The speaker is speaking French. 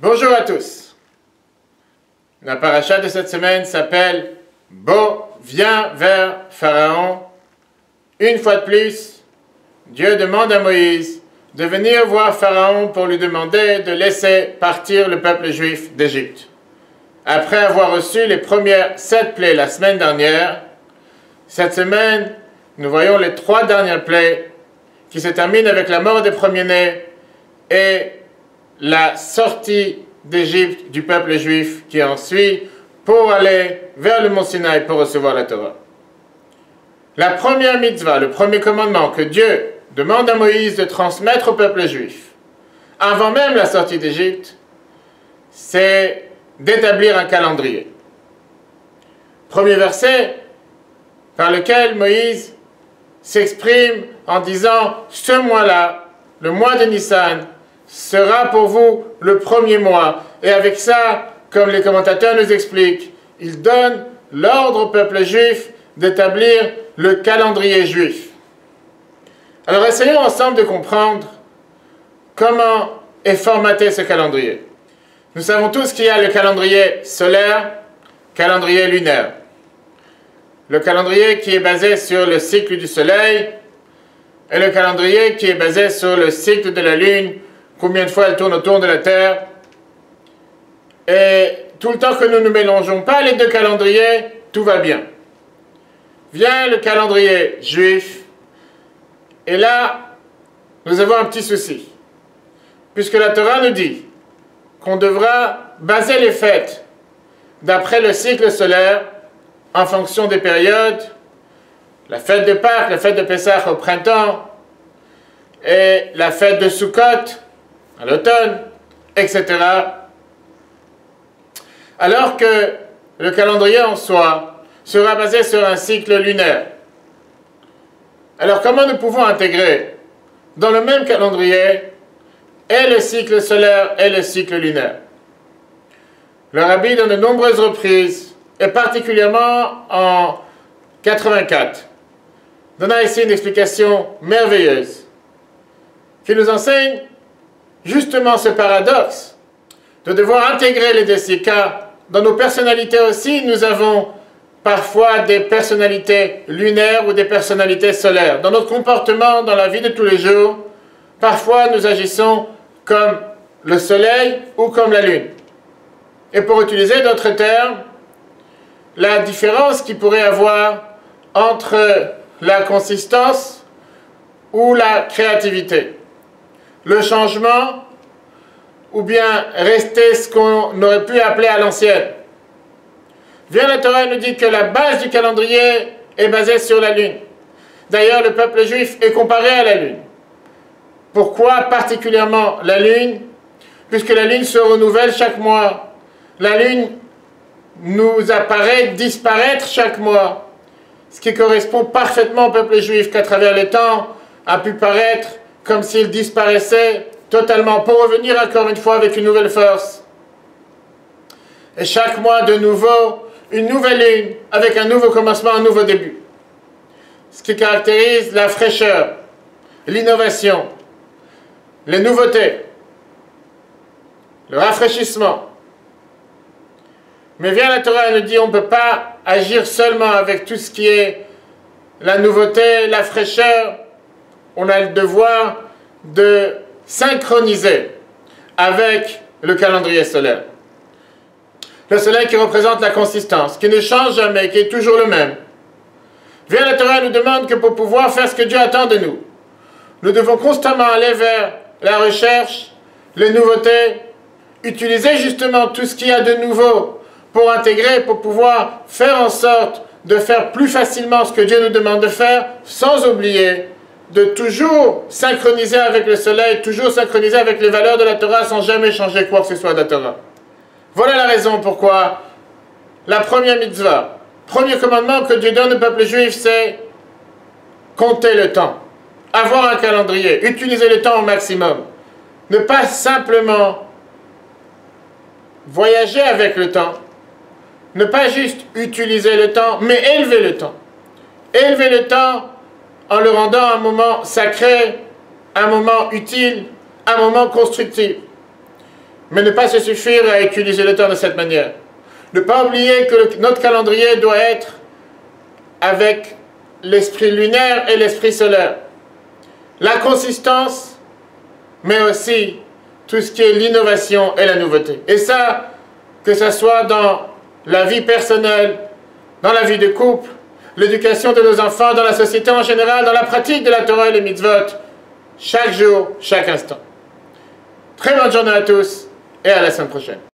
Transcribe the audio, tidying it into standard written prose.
Bonjour à tous. La paracha de cette semaine s'appelle « Bo vient vers Pharaon ». Une fois de plus, Dieu demande à Moïse de venir voir Pharaon pour lui demander de laisser partir le peuple juif d'Égypte. Après avoir reçu les premières 7 plaies la semaine dernière, cette semaine, nous voyons les 3 dernières plaies qui se terminent avec la mort des premiers-nés et la sortie d'Égypte du peuple juif qui en suit pour aller vers le mont Sinaï pour recevoir la Torah. La première mitzvah, le premier commandement que Dieu demande à Moïse de transmettre au peuple juif, avant même la sortie d'Égypte, c'est d'établir un calendrier. Premier verset par lequel Moïse s'exprime en disant « Ce mois-là, le mois de Nissan, sera pour vous le premier mois. » Et avec ça, comme les commentateurs nous expliquent, il donne l'ordre au peuple juif d'établir le calendrier juif. Alors essayons ensemble de comprendre comment est formaté ce calendrier. Nous savons tous qu'il y a le calendrier solaire, calendrier lunaire. Le calendrier qui est basé sur le cycle du soleil et le calendrier qui est basé sur le cycle de la lune, combien de fois elle tourne autour de la terre. Et tout le temps que nous ne mélangeons pas les deux calendriers, tout va bien. Vient le calendrier juif, et là, nous avons un petit souci. Puisque la Torah nous dit qu'on devra baser les fêtes d'après le cycle solaire en fonction des périodes, la fête de Pâques, la fête de Pessah au printemps, et la fête de Sukkot à l'automne, etc. Alors que le calendrier en soi sera basé sur un cycle lunaire. Alors comment nous pouvons intégrer dans le même calendrier et le cycle solaire et le cycle lunaire? Le Rabbi, dans de nombreuses reprises, et particulièrement en 84, donna ici une explication merveilleuse qui nous enseigne justement ce paradoxe de devoir intégrer les deux cas. Dans nos personnalités aussi, nous avons parfois des personnalités lunaires ou des personnalités solaires. Dans notre comportement, dans la vie de tous les jours, parfois nous agissons comme le soleil ou comme la lune. Et pour utiliser d'autres termes, la différence qu'il pourrait y avoir entre la consistance ou la créativité, le changement ou bien rester ce qu'on aurait pu appeler à l'ancienne. Vient la Torah et nous dit que la base du calendrier est basée sur la lune. D'ailleurs, le peuple juif est comparé à la lune. Pourquoi particulièrement la lune? Puisque la lune se renouvelle chaque mois. La lune nous apparaît disparaître chaque mois. Ce qui correspond parfaitement au peuple juif qu'à travers les temps a pu paraître comme s'il disparaissait totalement pour revenir encore une fois avec une nouvelle force. Et chaque mois de nouveau, une nouvelle lune avec un nouveau commencement, un nouveau début. Ce qui caractérise la fraîcheur, l'innovation, les nouveautés, le rafraîchissement. Mais vient la Torah et nous dit on ne peut pas agir seulement avec tout ce qui est la nouveauté, la fraîcheur. On a le devoir de synchroniser avec le calendrier solaire. Le soleil qui représente la consistance, qui ne change jamais, qui est toujours le même. Vient la Torah nous demande que pour pouvoir faire ce que Dieu attend de nous, nous devons constamment aller vers la recherche, les nouveautés, utiliser justement tout ce qu'il y a de nouveau pour intégrer, pour pouvoir faire en sorte de faire plus facilement ce que Dieu nous demande de faire, sans oublier de toujours synchroniser avec le soleil, toujours synchroniser avec les valeurs de la Torah sans jamais changer quoi que ce soit de la Torah. Voilà la raison pourquoi la première mitzvah, premier commandement que Dieu donne au peuple juif, c'est compter le temps, avoir un calendrier, utiliser le temps au maximum. Ne pas simplement voyager avec le temps, ne pas juste utiliser le temps, mais élever le temps. Élever le temps en le rendant un moment sacré, un moment utile, un moment constructif. mais ne pas se suffire à utiliser le temps de cette manière. Ne pas oublier que notre calendrier doit être avec l'esprit lunaire et l'esprit solaire. La consistance, mais aussi tout ce qui est l'innovation et la nouveauté. Et ça, que ce soit dans la vie personnelle, dans la vie de couple, l'éducation de nos enfants, dans la société en général, dans la pratique de la Torah et les mitzvot, chaque jour, chaque instant. Très bonne journée à tous et à la semaine prochaine.